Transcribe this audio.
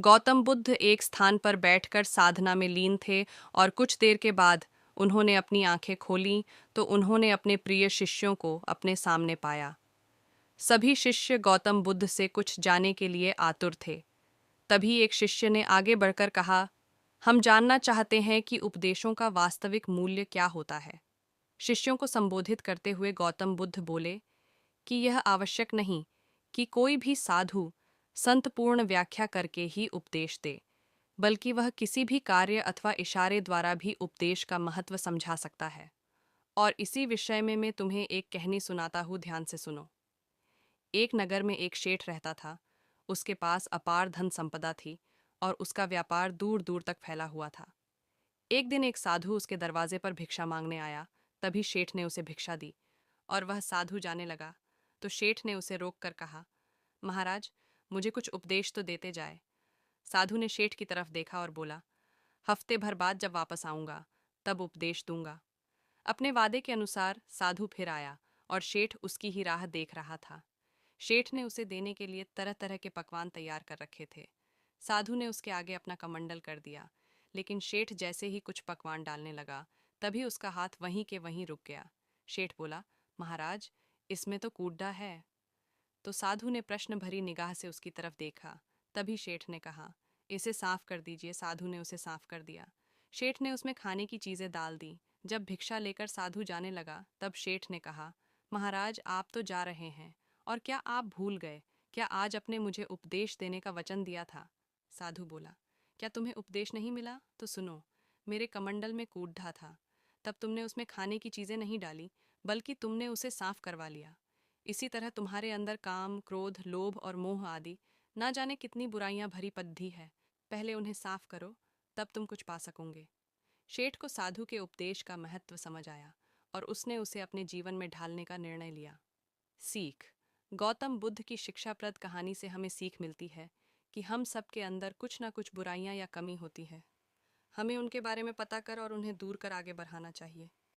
गौतम बुद्ध एक स्थान पर बैठकर साधना में लीन थे और कुछ देर के बाद उन्होंने अपनी आंखें खोलीं तो उन्होंने अपने प्रिय शिष्यों को अपने सामने पाया। सभी शिष्य गौतम बुद्ध से कुछ जानने के लिए आतुर थे। तभी एक शिष्य ने आगे बढ़कर कहा, हम जानना चाहते हैं कि उपदेशों का वास्तविक मूल्य क्या होता है। शिष्यों को संबोधित करते हुए गौतम बुद्ध बोले कि यह आवश्यक नहीं कि कोई भी साधु संतपूर्ण व्याख्या करके ही उपदेश दे, बल्कि वह किसी भी कार्य अथवा इशारे द्वारा भी उपदेश का महत्व समझा सकता है। और इसी विषय में मैं तुम्हें एक कहानी सुनाता हूँ, ध्यान से सुनो। एक नगर में एक शेठ रहता था। उसके पास अपार धन संपदा थी और उसका व्यापार दूर दूर तक फैला हुआ था। एक दिन एक साधु उसके दरवाजे पर भिक्षा मांगने आया। तभी शेठ ने उसे भिक्षा दी और वह साधु जाने लगा तो शेठ ने उसे रोक कर कहा, महाराज, मुझे कुछ उपदेश तो देते जाए। साधु ने शेठ की तरफ देखा और बोला, हफ्ते भर बाद जब वापस आऊंगा तब उपदेश दूंगा। अपने वादे के अनुसार साधु फिर आया और शेठ उसकी ही राह देख रहा था। शेठ ने उसे देने के लिए तरह तरह के पकवान तैयार कर रखे थे। साधु ने उसके आगे अपना कमंडल कर दिया, लेकिन शेठ जैसे ही कुछ पकवान डालने लगा तभी उसका हाथ वहीं के वहीं रुक गया। शेठ बोला, महाराज, इसमें तो कूड़ा है। तो साधु ने प्रश्न भरी निगाह से उसकी तरफ देखा। तभी शेठ ने कहा, इसे साफ कर दीजिए। साधु ने उसे साफ कर दिया। शेठ ने उसमें खाने की चीजें डाल दी। जब भिक्षा लेकर साधु जाने लगा तब शेठ ने कहा, महाराज, आप तो जा रहे हैं, और क्या आप भूल गए क्या आज आपने मुझे उपदेश देने का वचन दिया था। साधु बोला, क्या तुम्हें उपदेश नहीं मिला? तो सुनो, मेरे कमंडल में कूड़ा था। तब तुमने उसमें खाने की चीजें नहीं डाली, बल्कि तुमने उसे साफ करवा लिया। इसी तरह तुम्हारे अंदर काम, क्रोध, लोभ और मोह आदि ना जाने कितनी बुराइयां भरी पद्धी है। पहले उन्हें साफ करो, तब तुम कुछ पा सकोगे। शेठ को साधु के उपदेश का महत्व समझ आया और उसने उसे अपने जीवन में ढालने का निर्णय लिया। सीख। गौतम बुद्ध की शिक्षाप्रद कहानी से हमें सीख मिलती है कि हम सब के अंदर कुछ ना कुछ बुराइयां या कमी होती है। हमें उनके बारे में पता कर और उन्हें दूर कर आगे बढ़ाना चाहिए।